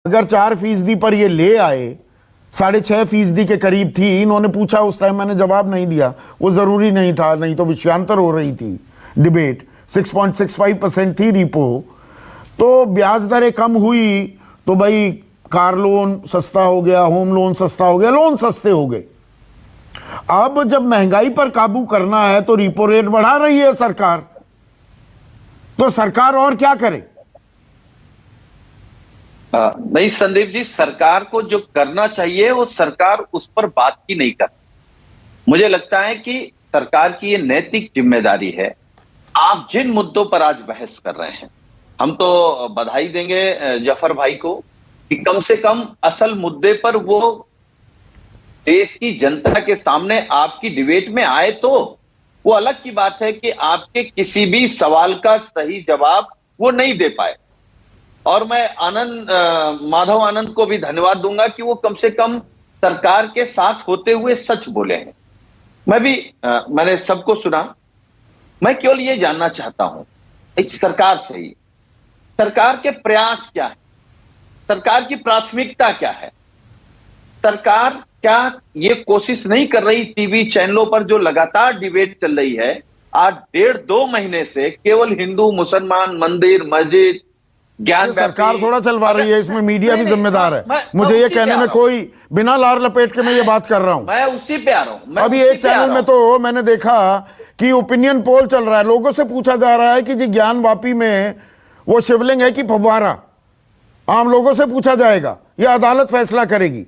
अगर 4% पर ये ले आए, 6.5% के करीब थी, इन्होंने पूछा उस टाइम, मैंने जवाब नहीं दिया, वो जरूरी नहीं था, नहीं तो विषयांतर हो रही थी डिबेट। 6.65% थी रिपो, तो ब्याज दरें कम हुई तो भाई कार लोन सस्ता हो गया, होम लोन सस्ता हो गया, लोन सस्ते हो गए। अब जब महंगाई पर काबू करना है तो रिपो रेट बढ़ा रही है सरकार, तो सरकार और क्या करे? नहीं संदीप जी, सरकार को जो करना चाहिए वो सरकार उस पर बात ही नहीं कर। मुझे लगता है कि सरकार की ये नैतिक जिम्मेदारी है। आप जिन मुद्दों पर आज बहस कर रहे हैं, हम तो बधाई देंगे जफर भाई को कि कम से कम असल मुद्दे पर वो देश की जनता के सामने आपकी डिबेट में आए। तो वो अलग की बात है कि आपके किसी भी सवाल का सही जवाब वो नहीं दे पाए। और मैं माधव आनंद को भी धन्यवाद दूंगा कि वो कम से कम सरकार के साथ होते हुए सच बोले हैं। मैंने सबको सुना। मैं केवल ये जानना चाहता हूं एक सरकार से ही, सरकार के प्रयास क्या है, सरकार की प्राथमिकता क्या है? सरकार क्या ये कोशिश नहीं कर रही टीवी चैनलों पर जो लगातार डिबेट चल रही है आज 1.5-2 महीने से, केवल हिंदू मुसलमान, मंदिर मस्जिद, ज्ञान सरकार थोड़ा चलवा रही है, इसमें मीडिया भी जिम्मेदार है। मुझे ये कहने में कोई बिना लार लपेट के मैं ये बात कर रहा हूं, मैं उसी पे आ रहा हूं। अभी एक चैनल में तो मैंने देखा कि ओपिनियन पोल चल रहा है, लोगों से पूछा जा रहा है कि जी ज्ञान वापी में वो शिवलिंग है कि फव्वारा? आम लोगों से पूछा जाएगा, यह अदालत फैसला करेगी।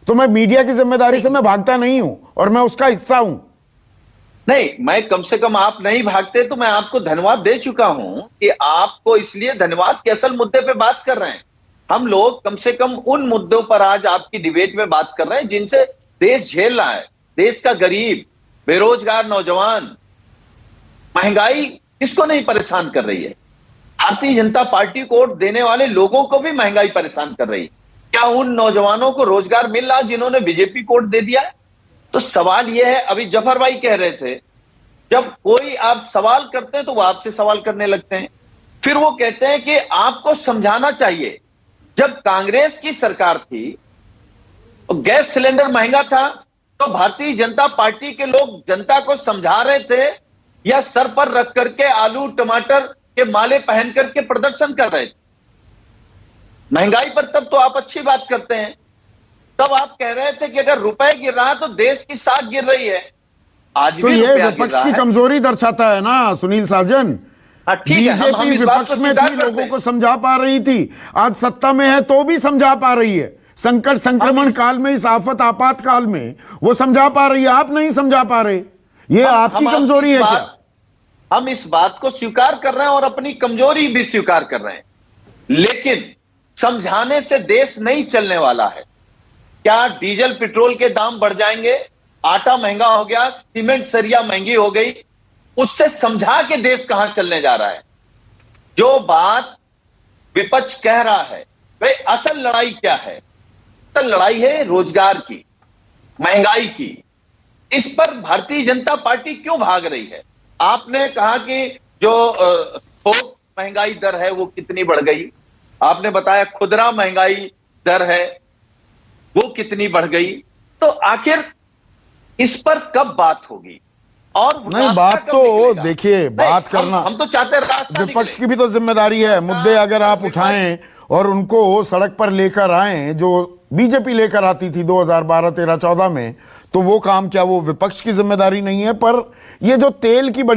तो मैं मीडिया की जिम्मेदारी से मैं भागता नहीं हूं और मैं उसका हिस्सा हूं। नहीं, मैं कम से कम आप नहीं भागते तो मैं आपको धन्यवाद दे चुका हूं कि आपको इसलिए धन्यवाद कि असल मुद्दे पे बात कर रहे हैं। हम लोग कम से कम उन मुद्दों पर आज आपकी डिबेट में बात कर रहे हैं जिनसे देश झेल रहा है। देश का गरीब, बेरोजगार नौजवान, महंगाई किसको नहीं परेशान कर रही है? भारतीय जनता पार्टी को वोट देने वाले लोगों को भी महंगाई परेशान कर रही है। क्या उन नौजवानों को रोजगार मिल रहा जिन्होंने बीजेपी को वोट दे दिया? तो सवाल यह है, अभी जफर भाई कह रहे थे जब कोई आप सवाल करते हैं तो वो आपसे सवाल करने लगते हैं, फिर वो कहते हैं कि आपको समझाना चाहिए। जब कांग्रेस की सरकार थी तो गैस सिलेंडर महंगा था तो भारतीय जनता पार्टी के लोग जनता को समझा रहे थे या सर पर रख करके आलू टमाटर के माले पहन करके प्रदर्शन कर रहे थे? महंगाई पर तब तो आप अच्छी बात करते हैं। तब आप कह रहे थे कि अगर रुपए गिर रहा है तो देश की साख गिर रही है। आज तो भी ये विपक्ष की कमजोरी दर्शाता है ना सुनील साजन। बीजेपी विपक्ष में थी, लोगों को समझा पा रही थी, आज सत्ता में है तो भी समझा पा रही है। संकट संक्रमण काल में, इस आफत आपातकाल में वो समझा पा रही है, आप नहीं समझा पा रहे। ये आपकी कमजोरी है क्या? हम इस बात को स्वीकार कर रहे हैं और अपनी कमजोरी भी स्वीकार कर रहे हैं, लेकिन समझाने से देश नहीं चलने वाला है। क्या डीजल पेट्रोल के दाम बढ़ जाएंगे, आटा महंगा हो गया, सीमेंट सरिया महंगी हो गई, उससे समझा के देश कहां चलने जा रहा है? जो बात विपक्ष कह रहा है भाई, असल लड़ाई क्या है? असल लड़ाई है रोजगार की, महंगाई की। इस पर भारतीय जनता पार्टी क्यों भाग रही है? आपने कहा कि जो थोक महंगाई दर है वो कितनी बढ़ गई, आपने बताया खुदरा महंगाई दर है वो कितनी बढ़ गई। तो आखिर इस पर कब बात होगी? और नहीं, बात तो देखिए, बात करना हम तो चाहते हैं, विपक्ष की भी तो जिम्मेदारी है। मुद्दे अगर आप उठाएं और उनको सड़क पर लेकर आए जो बीजेपी लेकर आती थी 2012, 13, 14 में, तो वो काम क्या वो विपक्ष की जिम्मेदारी नहीं है? पर ये जो तेल की बड़ी